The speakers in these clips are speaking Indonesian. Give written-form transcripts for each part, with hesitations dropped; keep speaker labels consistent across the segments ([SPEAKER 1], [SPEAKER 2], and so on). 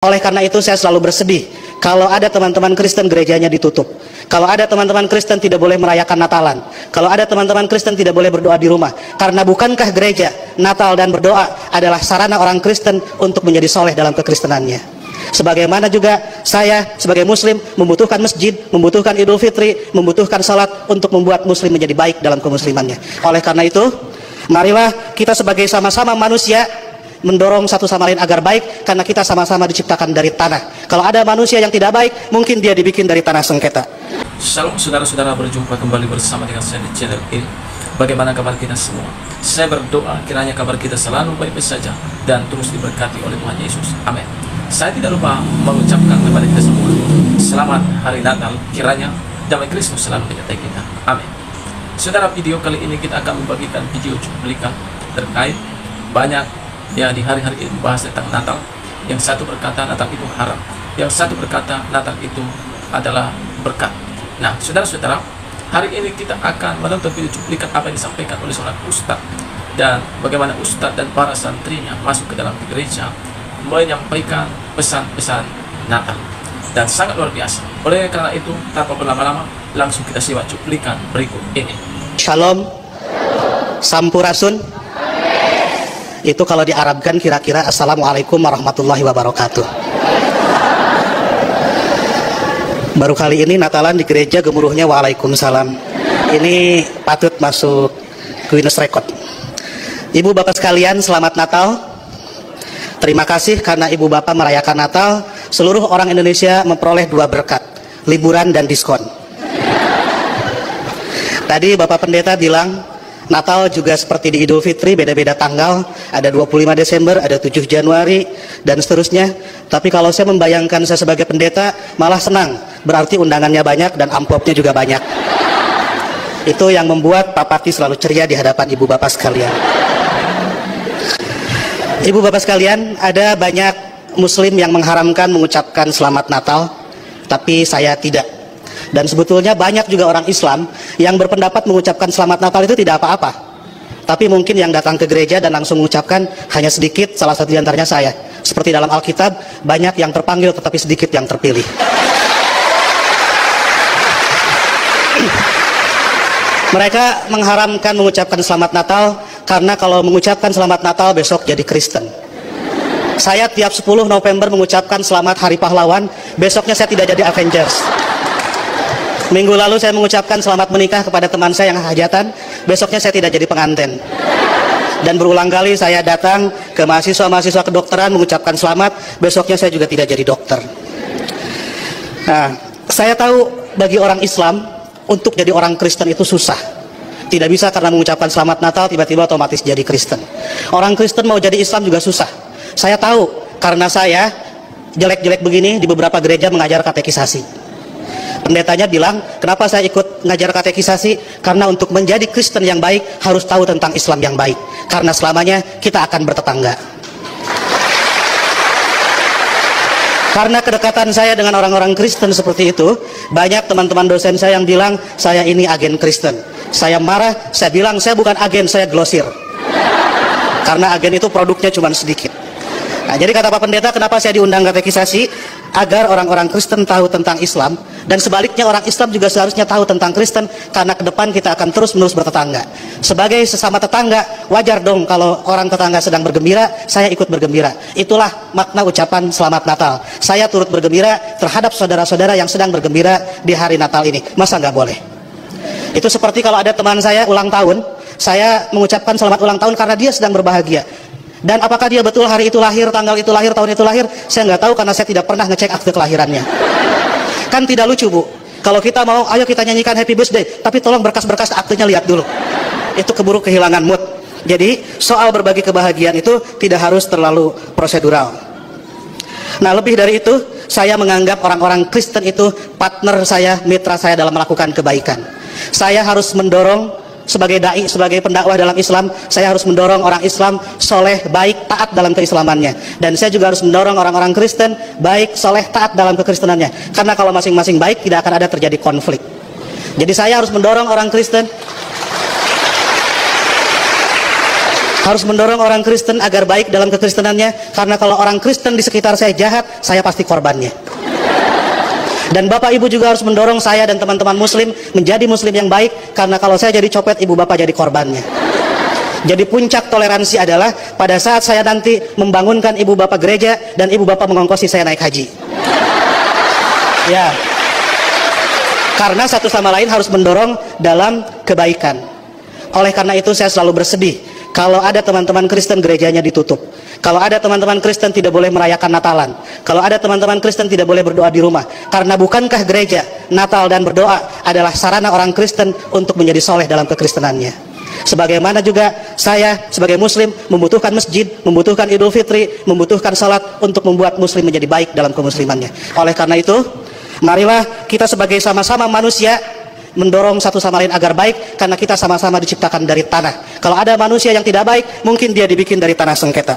[SPEAKER 1] Oleh karena itu saya selalu bersedih kalau ada teman-teman Kristen gerejanya ditutup, kalau ada teman-teman Kristen tidak boleh merayakan Natalan, kalau ada teman-teman Kristen tidak boleh berdoa di rumah. Karena bukankah gereja, Natal dan berdoa adalah sarana orang Kristen untuk menjadi soleh dalam kekristenannya. Sebagaimana juga saya sebagai muslim membutuhkan masjid, membutuhkan Idul Fitri, membutuhkan salat untuk membuat muslim menjadi baik dalam kemuslimannya. Oleh karena itu, marilah kita sebagai sama-sama manusia mendorong satu sama lain agar baik, karena kita sama-sama diciptakan dari tanah. Kalau ada manusia yang tidak baik, mungkin dia dibikin dari tanah sengketa.
[SPEAKER 2] Shalom saudara-saudara, berjumpa kembali bersama dengan saya di channel ini. Bagaimana kabar kita semua? Saya berdoa kiranya kabar kita selalu baik-baik saja dan terus diberkati oleh Tuhan Yesus. Amin. Saya tidak lupa mengucapkan kepada kita semua selamat hari Natal. Kiranya damai Kristus selalu menyertai kita. Amin. Saudara, video kali ini kita akan membagikan video cuplikan terkait banyak ya di hari-hari ini membahas tentang Natal. Yang satu berkata Natal itu haram, yang satu berkata Natal itu adalah berkat. Nah, saudara-saudara, hari ini kita akan menonton video cuplikan apa yang disampaikan oleh seorang ustadz, dan bagaimana ustadz dan para santrinya masuk ke dalam gereja menyampaikan pesan-pesan Natal, dan sangat luar biasa. Oleh karena itu, tanpa berlama-lama, langsung kita simak cuplikan berikut ini.
[SPEAKER 1] Shalom, Sampurasun. Itu kalau diarabkan kira-kira Assalamualaikum warahmatullahi wabarakatuh. Baru kali ini Natalan di gereja gemuruhnya Waalaikumsalam. Ini patut masuk Guinness Record. Ibu bapak sekalian, selamat Natal. Terima kasih karena ibu bapak merayakan Natal. Seluruh orang Indonesia memperoleh 2 berkat, liburan dan diskon. Tadi bapak pendeta bilang Natal juga seperti di Idul Fitri, beda-beda tanggal, ada 25 Desember, ada 7 Januari, dan seterusnya. Tapi kalau saya membayangkan saya sebagai pendeta, malah senang, berarti undangannya banyak dan amplopnya juga banyak. Itu yang membuat Pak Pati selalu ceria di hadapan ibu bapak sekalian. Ibu bapak sekalian, ada banyak muslim yang mengharamkan mengucapkan selamat Natal, tapi saya tidak. Dan sebetulnya banyak juga orang Islam yang berpendapat mengucapkan selamat Natal itu tidak apa-apa. Tapi mungkin yang datang ke gereja dan langsung mengucapkan hanya sedikit, salah satu di antaranya saya. Seperti dalam Alkitab, banyak yang terpanggil tetapi sedikit yang terpilih. Mereka mengharamkan mengucapkan selamat Natal karena kalau mengucapkan selamat Natal besok jadi Kristen. Saya tiap 10 November mengucapkan selamat Hari Pahlawan, besoknya saya tidak jadi Avengers. Minggu lalu saya mengucapkan selamat menikah kepada teman saya yang hajatan, besoknya saya tidak jadi pengantin. Dan berulang kali saya datang ke mahasiswa-mahasiswa kedokteran mengucapkan selamat, besoknya saya juga tidak jadi dokter. Nah, saya tahu bagi orang Islam untuk jadi orang Kristen itu susah. Tidak bisa karena mengucapkan selamat Natal tiba-tiba otomatis jadi Kristen. Orang Kristen mau jadi Islam juga susah. Saya tahu karena saya jelek-jelek begini di beberapa gereja mengajar katekisasi. Pendetanya bilang, kenapa saya ikut ngajar katekisasi? Karena untuk menjadi Kristen yang baik harus tahu tentang Islam yang baik. Karena selamanya kita akan bertetangga. Karena kedekatan saya dengan orang-orang Kristen seperti itu, banyak teman-teman dosen saya yang bilang saya ini agen Kristen. Saya marah, saya bilang saya bukan agen, saya glosir. Karena agen itu produknya cuma sedikit. Nah, jadi kata Pak Pendeta, kenapa saya diundang katekisasi? Agar orang-orang Kristen tahu tentang Islam, dan sebaliknya orang Islam juga seharusnya tahu tentang Kristen, karena ke depan kita akan terus-menerus bertetangga. Sebagai sesama tetangga, wajar dong kalau orang tetangga sedang bergembira, saya ikut bergembira. Itulah makna ucapan selamat Natal. Saya turut bergembira terhadap saudara-saudara yang sedang bergembira di hari Natal ini. Masa nggak boleh? Itu seperti kalau ada teman saya ulang tahun, saya mengucapkan selamat ulang tahun karena dia sedang berbahagia. Dan apakah dia betul hari itu lahir, tanggal itu lahir, tahun itu lahir, saya nggak tahu karena saya tidak pernah ngecek akte kelahirannya. Kan tidak lucu, Bu, kalau kita mau, ayo kita nyanyikan happy birthday, tapi tolong berkas-berkas aktenya lihat dulu. Itu keburu kehilangan mood. Jadi soal berbagi kebahagiaan itu tidak harus terlalu prosedural. Nah, lebih dari itu, saya menganggap orang-orang Kristen itu partner saya, mitra saya dalam melakukan kebaikan. Saya harus mendorong sebagai dai, sebagai pendakwah dalam Islam, saya harus mendorong orang Islam soleh, baik, taat dalam keislamannya. Dan saya juga harus mendorong orang-orang Kristen baik, soleh, taat dalam kekristenannya. Karena kalau masing-masing baik, tidak akan ada terjadi konflik. Jadi saya harus mendorong orang Kristen Harus mendorong orang Kristen agar baik dalam kekristenannya, karena kalau orang Kristen di sekitar saya jahat, saya pasti korbannya. Dan Bapak Ibu juga harus mendorong saya dan teman-teman Muslim menjadi Muslim yang baik, karena kalau saya jadi copet, Ibu Bapak jadi korbannya. Jadi puncak toleransi adalah pada saat saya nanti membangunkan Ibu Bapak gereja dan Ibu Bapak mengongkosi saya naik haji. Ya. Karena satu sama lain harus mendorong dalam kebaikan. Oleh karena itu saya selalu bersedih kalau ada teman-teman Kristen gerejanya ditutup. Kalau ada teman-teman Kristen tidak boleh merayakan Natalan. Kalau ada teman-teman Kristen tidak boleh berdoa di rumah. Karena bukankah gereja, Natal dan berdoa adalah sarana orang Kristen untuk menjadi soleh dalam kekristenannya. Sebagaimana juga saya sebagai Muslim membutuhkan masjid, membutuhkan Idul Fitri, membutuhkan salat untuk membuat Muslim menjadi baik dalam kemuslimannya. Oleh karena itu, marilah kita sebagai sama-sama manusia mendorong satu sama lain agar baik, karena kita sama-sama diciptakan dari tanah. Kalau ada manusia yang tidak baik, mungkin dia dibikin dari tanah sengketa.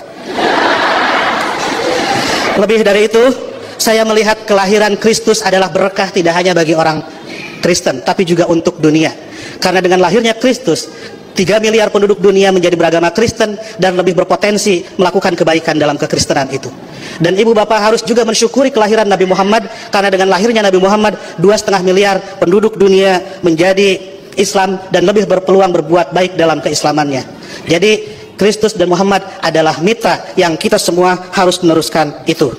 [SPEAKER 1] Lebih dari itu, saya melihat kelahiran Kristus adalah berkah tidak hanya bagi orang Kristen, tapi juga untuk dunia. Karena dengan lahirnya Kristus, 3 miliar penduduk dunia menjadi beragama Kristen dan lebih berpotensi melakukan kebaikan dalam kekristenan itu. Dan Ibu Bapak harus juga mensyukuri kelahiran Nabi Muhammad, karena dengan lahirnya Nabi Muhammad 2,5 miliar penduduk dunia menjadi Islam dan lebih berpeluang berbuat baik dalam keislamannya. Jadi Kristus dan Muhammad adalah mitra yang kita semua harus meneruskan itu.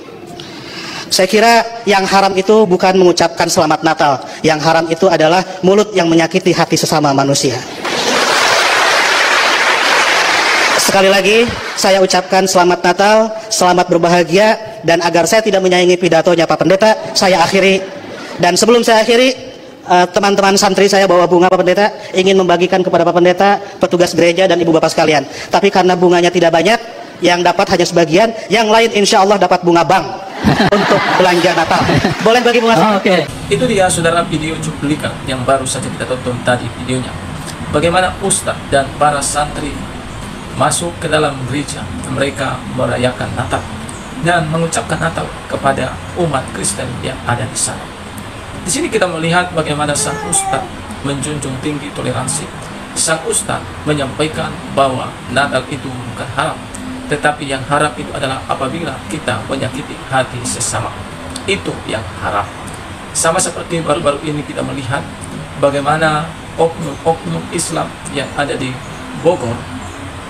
[SPEAKER 1] Saya kira yang haram itu bukan mengucapkan selamat Natal. Yang haram itu adalah mulut yang menyakiti hati sesama manusia. Sekali lagi saya ucapkan selamat Natal, selamat berbahagia, dan agar saya tidak menyaingi pidatonya Pak Pendeta, saya akhiri. Dan sebelum saya akhiri, teman-teman santri saya bawa bunga Pak Pendeta, ingin membagikan kepada Pak Pendeta, petugas gereja, dan Ibu Bapak sekalian. Tapi karena bunganya tidak banyak, yang dapat hanya sebagian, yang lain insya Allah dapat bunga bank untuk belanja Natal. Boleh bagi bunga?
[SPEAKER 2] Oke. Itu dia saudara video cuplikan yang baru saja kita tonton tadi videonya. Bagaimana Ustadz dan para santri masuk ke dalam gereja, mereka merayakan Natal dan mengucapkan Natal kepada umat Kristen yang ada di sana. Di sini kita melihat bagaimana sang Ustadz menjunjung tinggi toleransi. Sang Ustadz menyampaikan bahwa Natal itu bukan haram, tetapi yang haram itu adalah apabila kita menyakiti hati sesama. Itu yang haram. Sama seperti baru-baru ini kita melihat bagaimana oknum-oknum Islam yang ada di Bogor,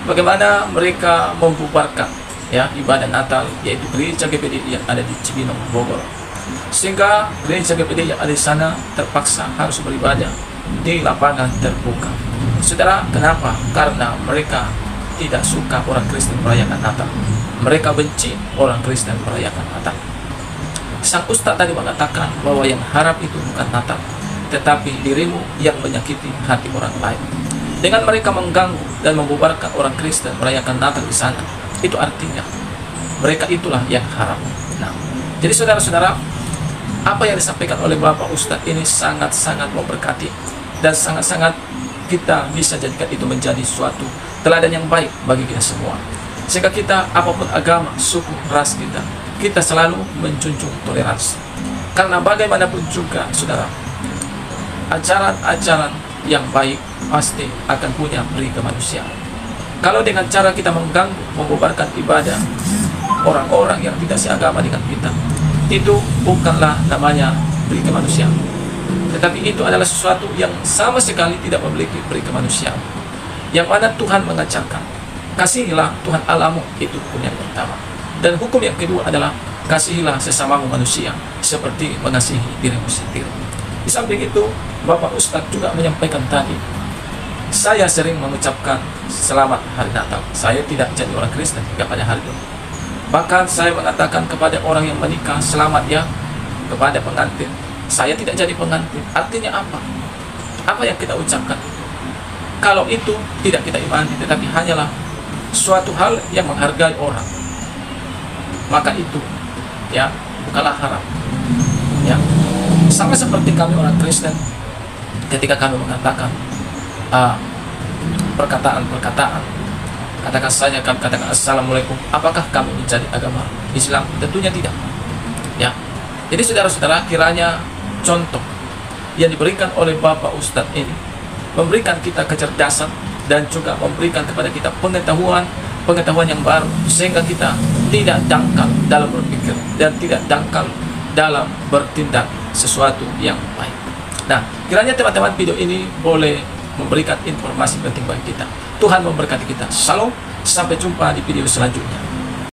[SPEAKER 2] bagaimana mereka membubarkan ibadah Natal, yaitu gereja GPD yang ada di Cibinong, Bogor. Sehingga gereja GPD yang ada di sana terpaksa harus beribadah di lapangan terbuka. Saudara, kenapa? Karena mereka tidak suka orang Kristen merayakan Natal. Mereka benci orang Kristen merayakan Natal. Sang Ustadz tadi mengatakan bahwa yang haram itu bukan Natal, tetapi dirimu yang menyakiti hati orang lain. Dengan mereka mengganggu dan membubarkan orang Kristen merayakan Natal di sana, itu artinya mereka itulah yang haram. Nah, jadi saudara-saudara, apa yang disampaikan oleh Bapak Ustadz ini sangat-sangat memberkati dan sangat-sangat kita bisa jadikan itu menjadi suatu teladan yang baik bagi kita semua. Sehingga kita, apapun agama, suku, ras kita selalu menjunjung toleransi. Karena bagaimanapun juga, saudara, ajaran-ajaran yang baik pasti akan punya peri kemanusiaan. Kalau dengan cara kita mengganggu, membubarkan ibadah orang-orang yang tidak seagama dengan kita, itu bukanlah namanya peri kemanusiaan, tetapi itu adalah sesuatu yang sama sekali tidak memiliki peri kemanusiaan. Yang mana Tuhan mengajarkan, kasihilah Tuhan Allahmu, itu hukum yang pertama. Dan hukum yang kedua adalah kasihilah sesamamu manusia seperti mengasihi dirimu sendiri. Di samping itu, Bapak Ustadz juga menyampaikan tadi, saya sering mengucapkan selamat hari Natal. Saya tidak jadi orang Kristen hingga pada hari itu. Bahkan saya mengatakan kepada orang yang menikah, selamat ya kepada pengantin. Saya tidak jadi pengantin. Artinya apa? Apa yang kita ucapkan? Kalau itu tidak kita imani, tetapi hanyalah suatu hal yang menghargai orang, maka itu bukanlah haram. Sama seperti kami orang Kristen, ketika kami mengatakan perkataan-perkataan, katakan saja kami katakan assalamualaikum, apakah kami mencari agama Islam? Tentunya tidak. Jadi saudara-saudara, kiranya contoh yang diberikan oleh Bapak Ustadz ini memberikan kita kecerdasan dan juga memberikan kepada kita pengetahuan yang baru, sehingga kita tidak dangkal dalam berpikir dan tidak dangkal dalam bertindak sesuatu yang baik. Nah, kiranya teman-teman video ini boleh memberikan informasi penting bagi kita. Tuhan memberkati kita. Shalom, sampai jumpa di video selanjutnya.